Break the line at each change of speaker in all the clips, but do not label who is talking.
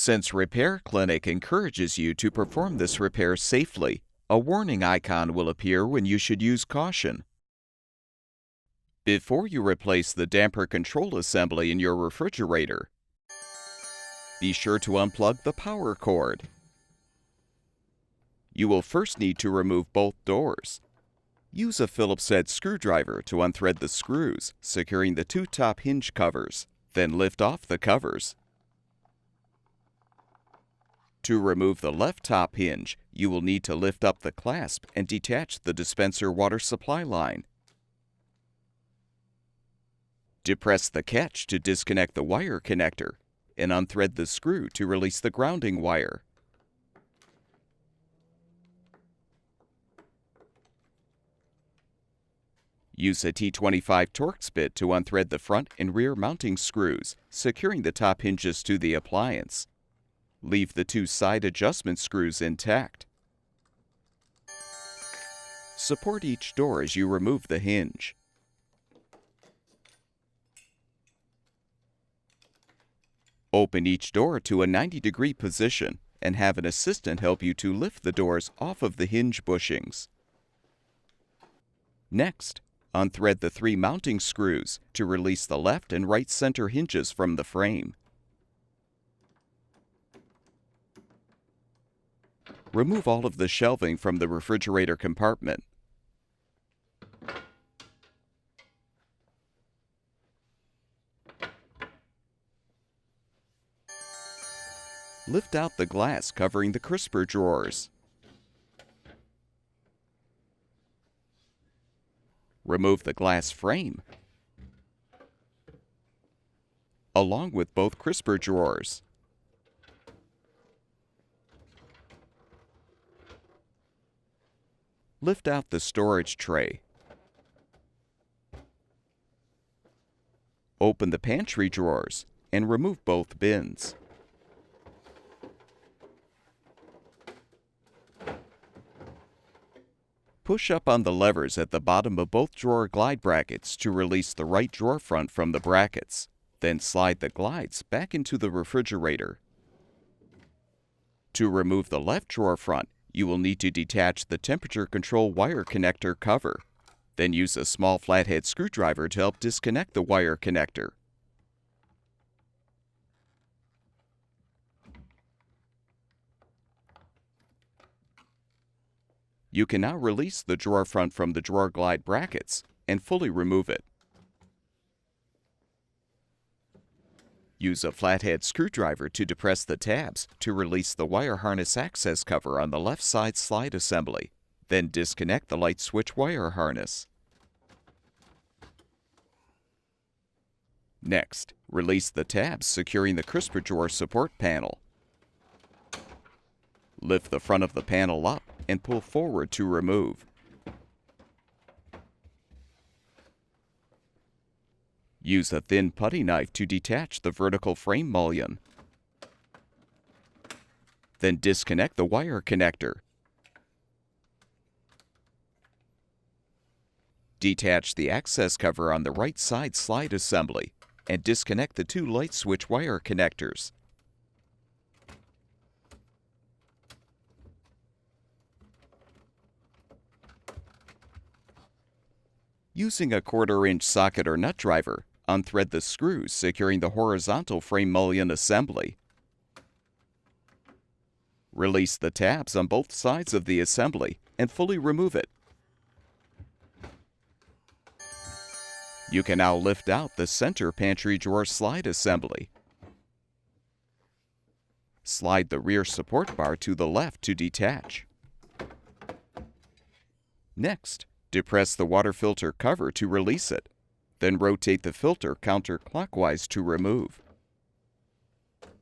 Since Repair Clinic encourages you to perform this repair safely, a warning icon will appear when you should use caution. Before you replace the damper control assembly in your refrigerator, be sure to unplug the power cord. You will first need to remove both doors. Use a Phillips head screwdriver to unthread the screws, securing the two top hinge covers. Then lift off the covers. To remove the left top hinge, you will need to lift up the clasp and detach the dispenser water supply line. Depress the catch to disconnect the wire connector and unthread the screw to release the grounding wire. Use a T25 Torx bit to unthread the front and rear mounting screws, securing the top hinges to the appliance. Leave the two side adjustment screws intact. Support each door as you remove the hinge. Open each door to a 90-degree position and have an assistant help you to lift the doors off of the hinge bushings. Next, unthread the three mounting screws to release the left and right center hinges from the frame. Remove all of the shelving from the refrigerator compartment. Lift out the glass covering the crisper drawers. Remove the glass frame, along with both crisper drawers. Lift out the storage tray. Open the pantry drawers and remove both bins. Push up on the levers at the bottom of both drawer glide brackets to release the right drawer front from the brackets. Then slide the glides back into the refrigerator. To remove the left drawer front, you will need to detach the temperature control wire connector cover. Then use a small flathead screwdriver to help disconnect the wire connector. You can now release the drawer front from the drawer glide brackets and fully remove it. Use a flathead screwdriver to depress the tabs to release the wire harness access cover on the left side slide assembly. Then disconnect the light switch wire harness. Next, release the tabs securing the crisper drawer support panel. Lift the front of the panel up and pull forward to remove. Use a thin putty knife to detach the vertical frame mullion. Then disconnect the wire connector. Detach the access cover on the right side slide assembly and disconnect the two light switch wire connectors. Using a 1/4-inch socket or nut driver, unthread the screws securing the horizontal frame mullion assembly. Release the tabs on both sides of the assembly and fully remove it. You can now lift out the center pantry drawer slide assembly. Slide the rear support bar to the left to detach. Next, depress the water filter cover to release it. Then rotate the filter counterclockwise to remove.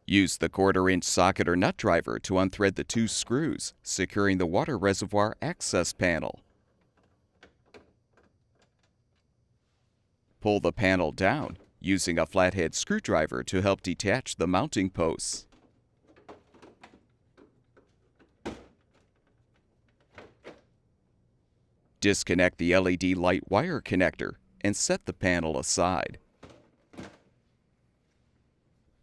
Use the 1/4-inch socket or nut driver to unthread the two screws, securing the water reservoir access panel. Pull the panel down, using a flathead screwdriver to help detach the mounting posts. Disconnect the LED light wire connector and set the panel aside.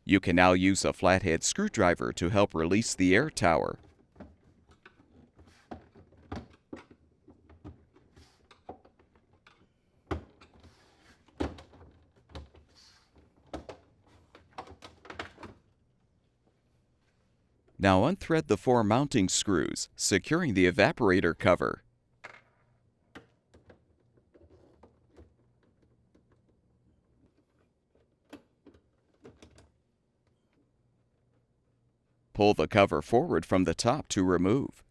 You can now use a flathead screwdriver to help release the air tower. Now unthread the 4 mounting screws, securing the evaporator cover. Pull the cover forward from the top to remove.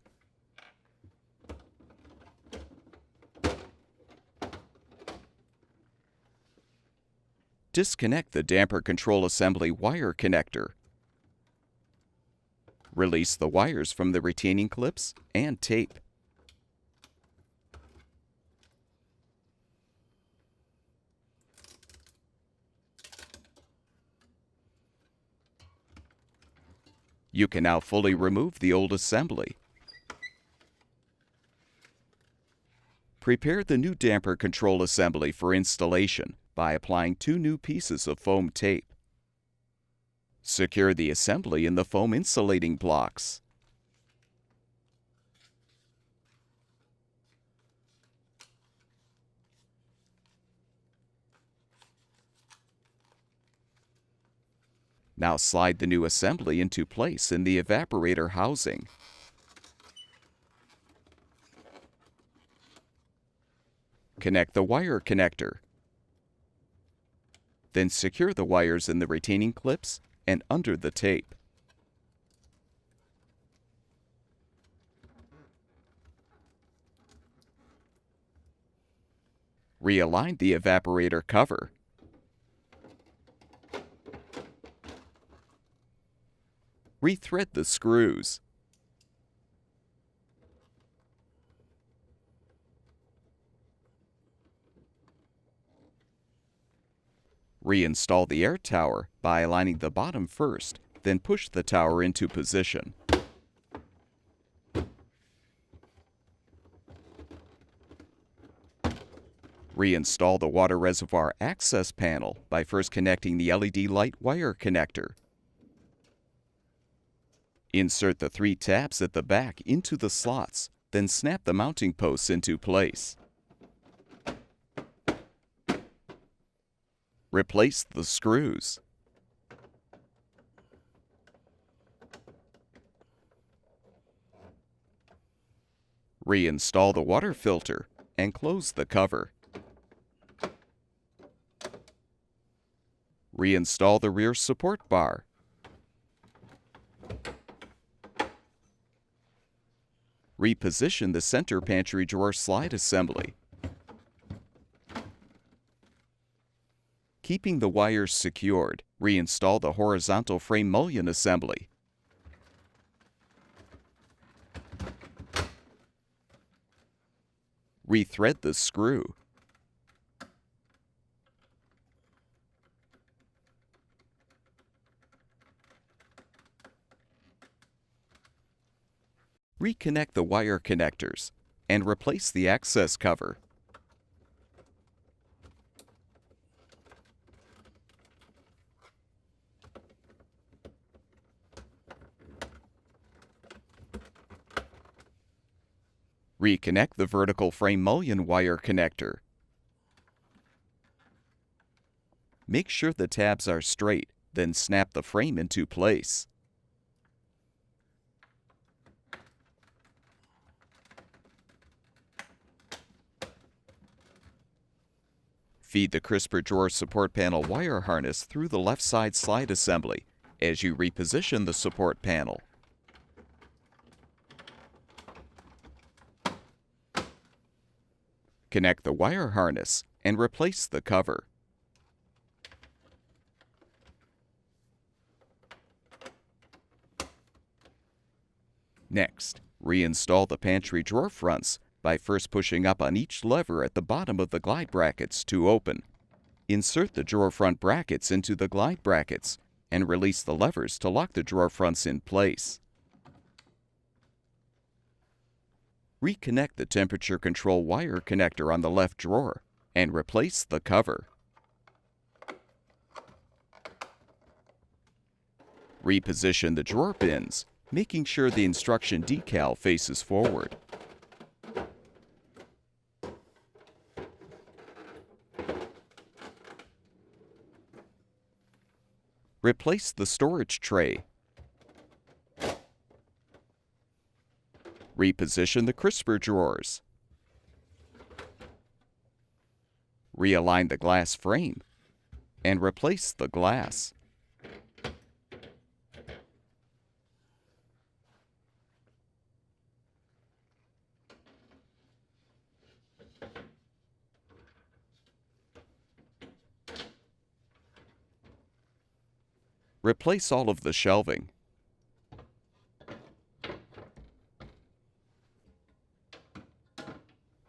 Disconnect the damper control assembly wire connector. Release the wires from the retaining clips and tape. You can now fully remove the old assembly. Prepare the new damper control assembly for installation by applying 2 new pieces of foam tape. Secure the assembly in the foam insulating blocks. Now slide the new assembly into place in the evaporator housing. Connect the wire connector. Then secure the wires in the retaining clips and under the tape. Realign the evaporator cover. Rethread the screws. Reinstall the air tower by aligning the bottom first, then push the tower into position. Reinstall the water reservoir access panel by first connecting the LED light wire connector. Insert the 3 tabs at the back into the slots, then snap the mounting posts into place. Replace the screws. Reinstall the water filter and close the cover. Reinstall the rear support bar. Reposition the center pantry drawer slide assembly. Keeping the wires secured, reinstall the horizontal frame mullion assembly. Rethread the screw. Reconnect the wire connectors and replace the access cover. Reconnect the vertical frame mullion wire connector. Make sure the tabs are straight, then snap the frame into place. Feed the crisper drawer support panel wire harness through the left side slide assembly as you reposition the support panel. Connect the wire harness and replace the cover. Next, reinstall the pantry drawer fronts by first pushing up on each lever at the bottom of the glide brackets to open. Insert the drawer front brackets into the glide brackets and release the levers to lock the drawer fronts in place. Reconnect the temperature control wire connector on the left drawer and replace the cover. Reposition the drawer bins, making sure the instruction decal faces forward. Replace the storage tray. Reposition the crisper drawers. Realign the glass frame and replace the glass. Replace all of the shelving.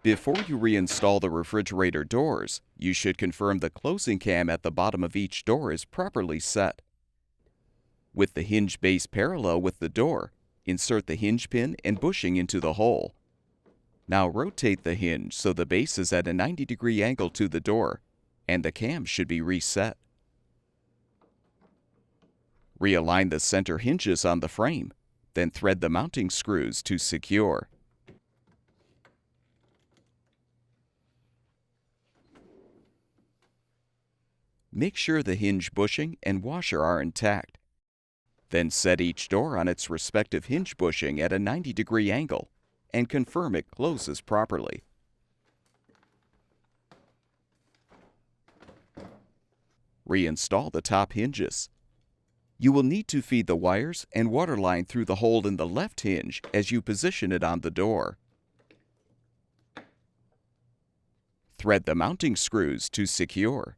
Before you reinstall the refrigerator doors, you should confirm the closing cam at the bottom of each door is properly set. With the hinge base parallel with the door, insert the hinge pin and bushing into the hole. Now rotate the hinge so the base is at a 90-degree angle to the door, and the cam should be reset. Realign the center hinges on the frame, then thread the mounting screws to secure. Make sure the hinge bushing and washer are intact. Then set each door on its respective hinge bushing at a 90-degree angle and confirm it closes properly. Reinstall the top hinges. You will need to feed the wires and water line through the hole in the left hinge as you position it on the door. Thread the mounting screws to secure.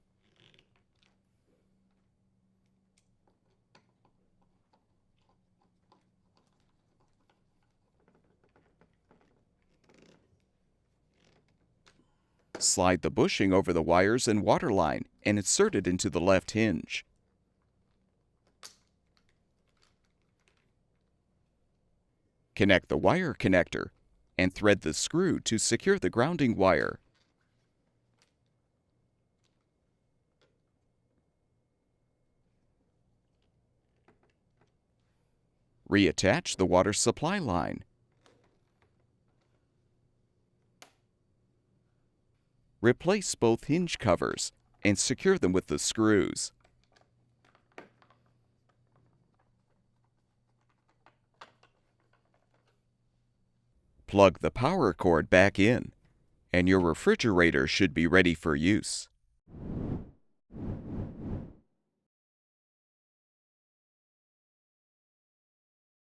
Slide the bushing over the wires and water line and insert it into the left hinge. Connect the wire connector and thread the screw to secure the grounding wire. Reattach the water supply line. Replace both hinge covers and secure them with the screws. Plug the power cord back in, and your refrigerator should be ready for use.